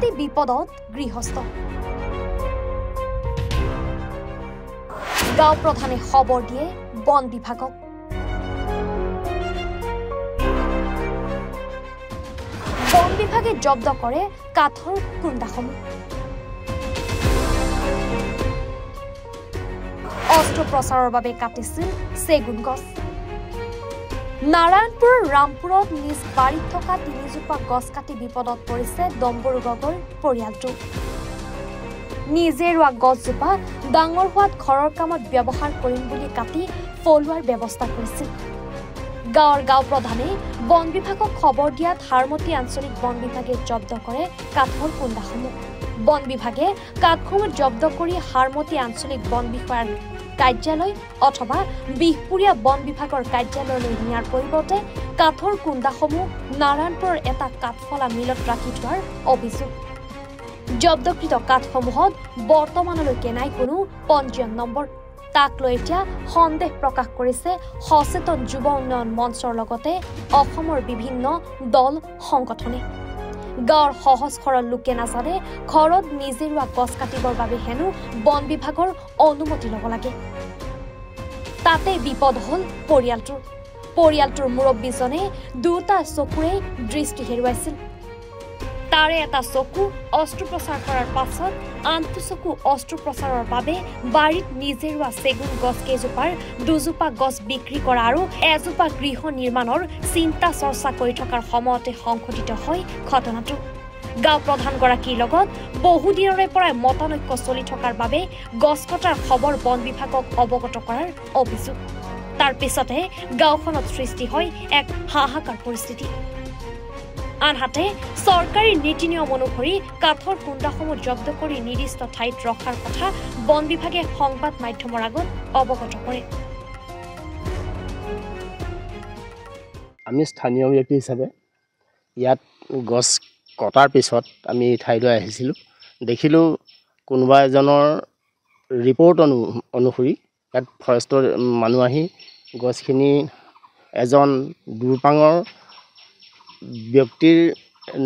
তাতে বিপদত গৃহস্থ গাঁও প্ৰধানে খবৰ দিয়ে বন বিভাগক বন বিভাগে জব্দ কৰে কাঠৰ কুন্দাসমূহ অস্ত্ৰোপচাৰৰ বাবে কাটিছিল চেগুন গছ নাৰায়ণপুৰ ৰামপুৰত নিজ বাৰীত থকা ৩জোপা গছ কাটি বিপদত পৰিছে দম্বৰু গগৈৰ পৰিয়ালটো নিজে ৰোৱা গছজোপা ডাঙৰ হোৱাত ঘৰৰ কামত ব্যৱহাৰ কৰিম বুলি কাটি ফলোৱাৰ ব্যৱস্থা কৰিছিল গাঁৱৰ গাঁও প্ৰধানে বন বিভাগক খবৰ দিয়াত হাৰমতি আঞ্চলিক বন বিভাগে জব্দ কৰে কাঠৰ কুন্দাসমূহ বন বিভাগে কাঠসমূহ জব্দ কৰি হাৰমতি আঞ্চলিক বন বিষয়াৰ কাৰ্যালয় অথবা বিহপুৰীয়া বন বিভাগৰ কাৰ্যালয়লৈ নিয়াৰ পৰিৱৰ্তে কাঠৰ কুন্দাসমূহ নাৰায়ণপুৰৰ এটা কাঠফলা মিলত ৰাখি থোৱাৰ অভিযোগ জব্দকৃত কাঠসমূহত বৰ্তমানলৈকে নাই কোনো পঞ্জীয়ন নম্বৰ তাক লৈ এতিয়া সন্দেহ প্ৰকাশ কৰিছে সচেতন যুৱ উন্নয়ন মঞ্চৰ লগতে অসমৰ বিভিন্ন দল সংগঠনে গাঁৱৰ সহজ সৰল লোকে নাজানে ঘৰত নিজে ৰোৱা গছ কাটিবৰ বাবে হেনো বন বিভাগৰ অনুমতি ল'ব লাগে তাতে বিপদ হ'ল পৰিয়ালটোৰ মুৰব্বীজনে দুটা চকুৰে দৃষ্টি হেৰুৱাইছিল তাৰে এটা চকু অস্ত্ৰোপচাৰ কৰাৰ পাছত আনটো চকু অস্ত্ৰোপচাৰৰ বাবে বাৰীত নিজে ৰোৱা চেগুন গছ কেইজোপাৰ দুজোপা গছ বিক্ৰী কৰা আৰু এজোপা গৃহ নিৰ্মাণৰ চিন্তা চৰ্চা কৰি থকাৰ সময়তে সংঘটিত হয় ঘটনাটো গাঁও প্ৰধানগৰাকীৰ লগত বহুদিনৰে পৰাই মতানৈক্য চলি থকাৰ বাবে গছ কটাৰ খবৰ বন বিভাগক অৱগত কৰাৰ অভিযোগ তাৰ পিছতে গাঁওখনত সৃষ্টি হয় এক হাহাকাৰ পৰিস্থিতি আনহাতে চৰকাৰী নীতি নিয়ম অনুসৰি কাঠৰ কুন্দাসমূহ জব্দ কৰি নিৰ্দিষ্ট ঠাইত ৰখাৰ কথা বন বিভাগে সংবাদ মাধ্যমৰ আগত অৱগত কৰে আমি স্থানীয় ব্যক্তি হিচাপে ইয়াত গছ কটাৰ পিছত আমি ঠাইলৈ আহিছিলোঁ দেখিলোঁ কোনোবা এজনৰ ৰিপৰ্ট অনুসৰি ইয়াত ফৰেষ্টৰ মানুহ আহি গছখিনি এজন দুৰপাঙৰ ব্যক্তিৰ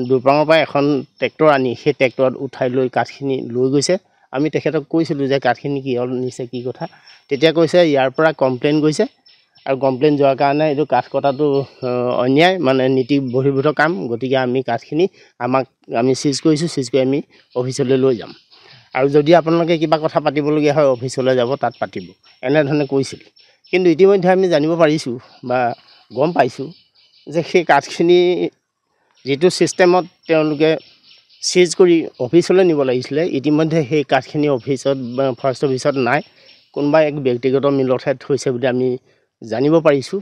দুৰপাঙৰ পৰা এখন ট্ৰেক্টৰ আনি সেই ট্ৰেক্টৰত উঠাই লৈ কাঠখিনি লৈ গৈছে আমি তেখেতক কৈছিলোঁ যে কাঠখিনি কি হ'ল নিছে কি কথা তেতিয়া কৈছে ইয়াৰ পৰা কমপ্লেইন গৈছে আৰু কমপ্লেইন যোৱাৰ কাৰণে এইটো কাঠ কটাটো অন্যায় মানে নীতি বহিৰ্ভূত কাম গতিকে আমি কাঠখিনি আমি চিজ কৰিছোঁ চিজ কৰি আমি অফিচলৈ লৈ যাম আৰু যদি আপোনালোকে কিবা কথা পাতিবলগীয়া হয় অফিচলৈ যাব তাত পাতিব এনেধৰণে কৈছিল কিন্তু ইতিমধ্যে আমি জানিব পাৰিছোঁ বা গম পাইছোঁ যে সেই কাঠখিনি যিটো ছিষ্টেমত তেওঁলোকে চিজ কৰি অফিচলৈ নিব লাগিছিলে ইতিমধ্যে সেই কাঠখিনি অফিচত ফৰেষ্ট অফিচত নাই কোনোবা এক ব্যক্তিগত মিলতহে থৈছে বুলি আমি জানিব পাৰিছোঁ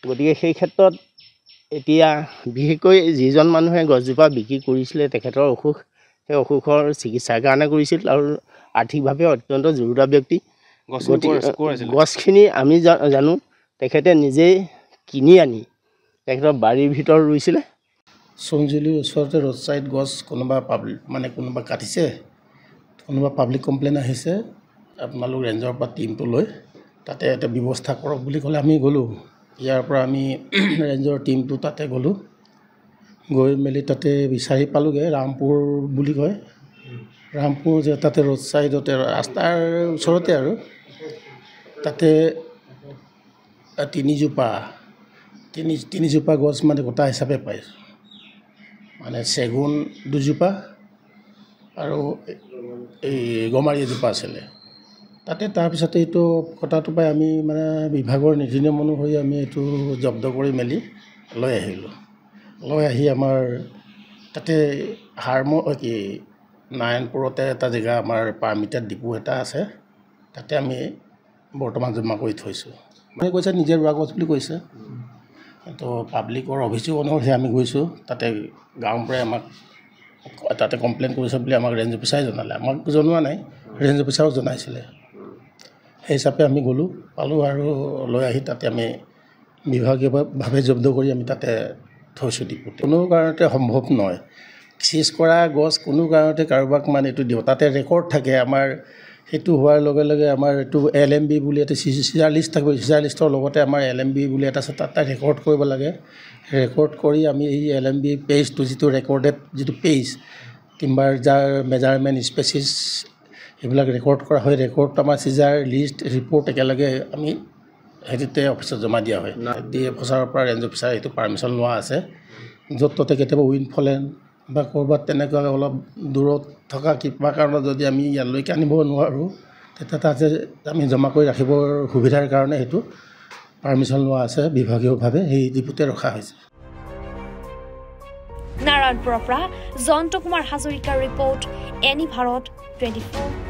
গতিকে সেই ক্ষেত্ৰত এতিয়া বিশেষকৈ যিজন মানুহে গছজোপা বিক্ৰী কৰিছিলে তেখেতৰ অসুখ সেই অসুখৰ চিকিৎসাৰ কাৰণে কৰিছিল আৰু আৰ্থিকভাৱে অত্যন্ত জৰুৰী ব্যক্তি গছখিনি আমি জানো তেখেতে নিজেই কিনি আনি তেখেতৰ বাৰীৰ ভিতৰত ৰুইছিলে চঞ্জুলিৰ ওচৰতে ৰোড ছাইড গছ কোনোবা কাটিছে কোনোবা পাব্লিক কমপ্লেইন আহিছে আপোনালোক ৰেঞ্জৰ পৰা টিমটো লৈ তাতে এটা ব্যৱস্থা কৰক বুলি ক'লে আমি গ'লোঁ ইয়াৰ পৰা আমি ৰেঞ্জৰ টিমটো তাতে গ'লোঁ গৈ মেলি তাতে বিচাৰি পালোঁগৈ ৰামপুৰ বুলি কয় ৰামপুৰ যে তাতে ৰোড ছাইডতে ৰাস্তাৰ ওচৰতে আৰু তাতে তিনিজোপা গছ মানে গোটা হিচাপে পাইছোঁ মানে চেগুন দুজোপা আৰু এই গমাৰি এজোপা আছিলে তাতে তাৰপিছতে এইটো কটাটো পাই আমি মানে বিভাগৰ নীতি নিয়ম অনুসৰি আমি এইটো জব্দ কৰি মেলি লৈ আহিলোঁ লৈ আহি আমাৰ তাতে নাৰায়ণপুৰতে এটা জেগা আমাৰ পাৰ্মিটেড ডিপু এটা আছে তাতে আমি বৰ্তমান জমা কৰি থৈছোঁ মানে কৈছে নিজে ৰোৱা গছ বুলি কৈছে তো পাব্লিকৰ অভিযোগ অনুসৰি আমি গৈছোঁ তাতে গাঁৱৰ পৰাই আমাক তাতে কমপ্লেইন কৰিছে বুলি আমাক ৰেঞ্জ অফিচাৰে জনালে আমাক জনোৱা নাই ৰেঞ্জ অফিচাৰক জনাইছিলে সেই হিচাপে আমি গ'লোঁ পালোঁ আৰু লৈ আহি তাতে আমি বিভাগীয়ভাৱে জব্দ কৰি আমি তাতে থৈছোঁ ডিপুত কোনো কাৰণতে সম্ভৱ নহয় চিজ কৰা গছ কোনো কাৰণতে কাৰোবাক মানে এইটো দিওঁ তাতে ৰেকৰ্ড থাকে আমাৰ সেইটো হোৱাৰ লগে লগে আমাৰ এইটো LMB বুলি এটা চিজাৰ লিষ্ট থাকিব চিজাৰ লিষ্টৰ লগতে আমাৰ LMB বুলি এটা আছে তাত ৰেকৰ্ড কৰিব লাগে ৰেকৰ্ড কৰি আমি এই LMB পেজটো যিটো ৰেকৰ্ডেড যিটো পেজ টিম্বাৰ যাৰ মেজাৰমেণ্ট স্পেচিছ এইবিলাক ৰেকৰ্ড কৰা হয় ৰেকৰ্ড আমাৰ চিজাৰ লিষ্ট ৰিপৰ্ট একেলগে আমি হেৰিতে অফিচত জমা দিয়া হয় ডি এফ অফিচাৰৰ পৰা ৰেঞ্জ অফিচাৰ এইটো পাৰ্মিশ্যন লোৱা আছে য'ত ত'তে কেতিয়াবা উইণ্ড ফলেন বা ক'ৰবাত তেনেকুৱা অলপ দূৰত থকা কিবা কাৰণত যদি আমি ইয়ালৈকে আনিব নোৱাৰোঁ তেতিয়া তাতে আমি জমা কৰি ৰাখিবৰ সুবিধাৰ কাৰণে সেইটো পাৰ্মিশ্যন লোৱা আছে বিভাগীয়ভাৱে সেই ডিপুতে ৰখা হৈছে নাৰায়ণপুৰৰ পৰা জয়ন্ত কুমাৰ হাজৰিকাৰ ৰিপৰ্ট এনি ভাৰত 24